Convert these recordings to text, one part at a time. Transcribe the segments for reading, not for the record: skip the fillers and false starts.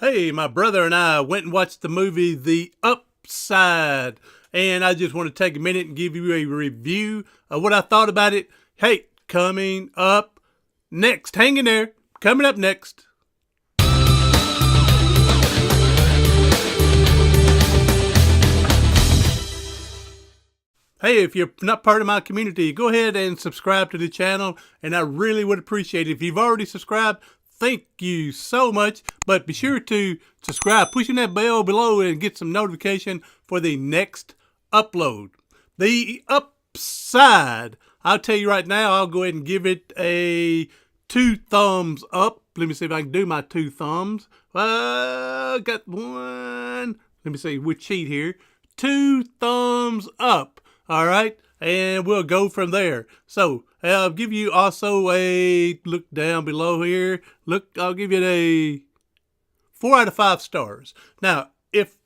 Hey, my brother and I went and watched the movie The Upside, and I just want to take a minute and give you a review of what I thought about it. Hey, coming up next. Hang in there. Coming up next. Hey, if you're not part of my community, go ahead and subscribe to the channel, and I really would appreciate it. If you've already subscribed, thank you so much, but be sure to subscribe, pushing that bell below and get some notification for the next upload. The Upside, I'll tell you right now, I'll go ahead and give it a 2 thumbs up. Let me see if I can do my 2 thumbs. Got one. Let me see, we'll cheat here. 2 thumbs up. All right, and we'll go from there. So I'll give you also a look down below here. Look, I'll give it a 4 out of 5 stars. Now, if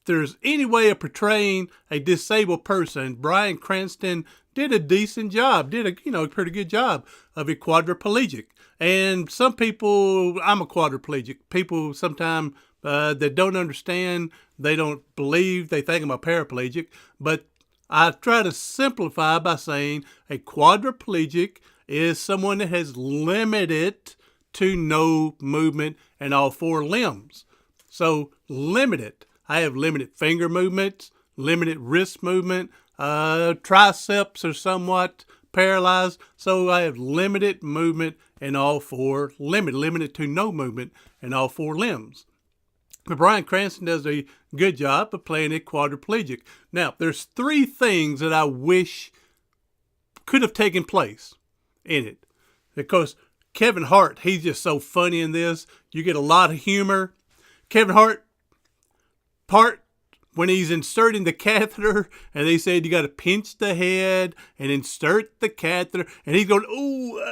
there's any way of portraying a disabled person, Bryan Cranston did a decent job, did a pretty good job of a quadriplegic. And some people, I'm a quadriplegic. People sometimes that don't understand, they don't believe, they think I'm a paraplegic, but I try to simplify by saying a quadriplegic is someone that has limited to no movement in all 4 limbs. So limited. I have limited finger movements, limited wrist movement, triceps are somewhat paralyzed. So I have limited movement in all 4 limited to no movement in all 4 limbs. But Bryan Cranston does a good job of playing a quadriplegic. Now, there's 3 things that I wish could have taken place in it. Because Kevin Hart, he's just so funny in this. You get a lot of humor. Kevin Hart, part when he's inserting the catheter, and they said you got to pinch the head and insert the catheter, and he's going, ooh,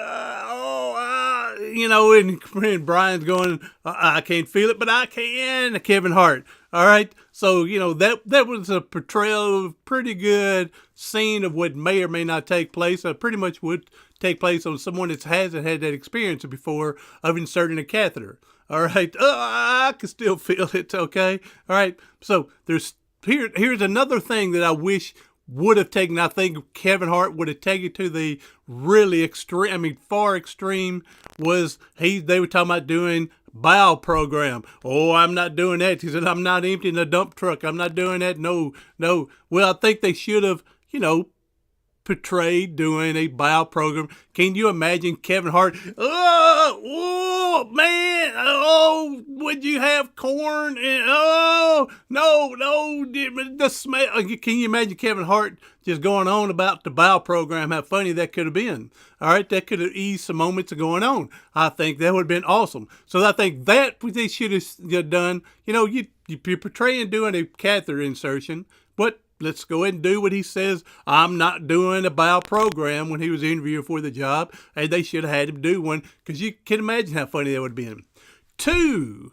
and Brian's going, I can't feel it, but I can. Kevin Hart. All right. So, that was a portrayal of pretty good scene of what may or may not take place. Pretty much would take place on someone that hasn't had that experience before of inserting a catheter. All right. I can still feel it. Okay. All right. So here's another thing that I wish would have taken. I think Kevin Hart would have taken to the really extreme, far extreme, was they were talking about doing bowel program. Oh, I'm not doing that. He said, I'm not emptying the dump truck. I'm not doing that. No. Well, I think they should have, portrayed doing a bowel program. Can you imagine Kevin Hart? Oh man! Oh, would you have corn? And no, the smell. Can you imagine Kevin Hart just going on about the bowel program? How funny that could have been. All right, that could have eased some moments of going on. I think that would have been awesome. So I think that they should have done. You're portraying doing a catheter insertion, but let's go ahead and do what he says. I'm not doing a bowel program when he was interviewing for the job, and they should have had him do one, because you can imagine how funny that would have been. Two,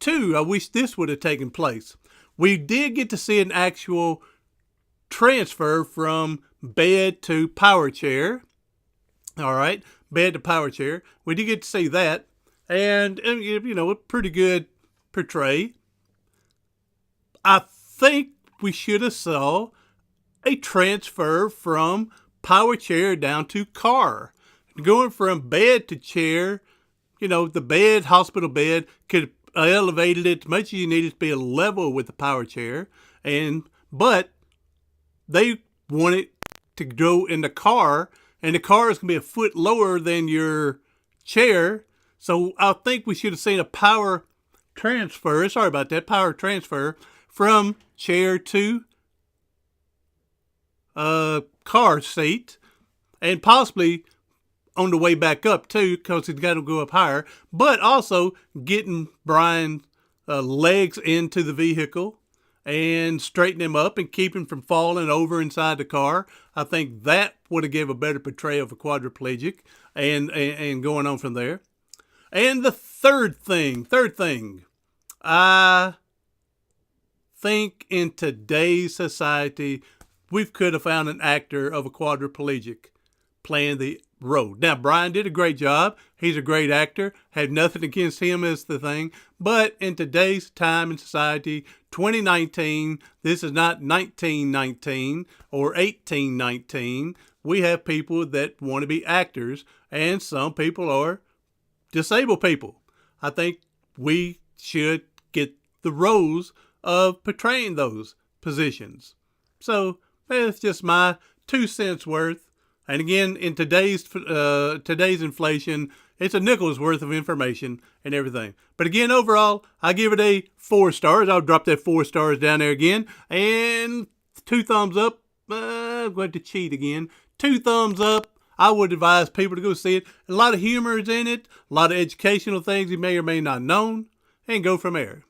I wish this would have taken place. We did get to see an actual transfer from bed to power chair. All right, bed to power chair. We did get to see that, and a pretty good portray. I think we should have saw a transfer from power chair down to car. Going from bed to chair, the bed, hospital bed, could have elevated it as much as you needed to be level with the power chair. But they wanted to go in the car, and the car is going to be a foot lower than your chair. So I think we should have seen a power transfer. Sorry about that. Power transfer from chair to car seat, and possibly on the way back up too, because he's got to go up higher, but also getting Brian's legs into the vehicle and straighten him up and keep him from falling over inside the car. I think that would have given a better portrayal of a quadriplegic, and going on from there. And the third thing, I think in today's society, we could have found an actor of a quadriplegic playing the road. Now, Bryan did a great job. He's a great actor. Had nothing against him as the thing. But in today's time and society, 2019, this is not 1919 or 1819. We have people that want to be actors, and some people are disabled people. I think we should get the roles of portraying those positions. So that's just my 2 cents worth. And again, in today's inflation, it's a nickel's worth of information and everything. But again, overall, I give it a 4 stars. I'll drop that 4 stars down there again. And 2 thumbs up. I'm going to cheat again. 2 thumbs up. I would advise people to go see it. A lot of humor is in it. A lot of educational things you may or may not have known. And go from there.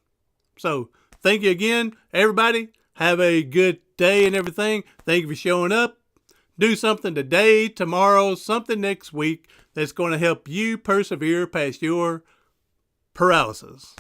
So, thank you again, everybody. Have a good day and everything. Thank you for showing up. Do something today, tomorrow, something next week that's going to help you persevere past your paralysis.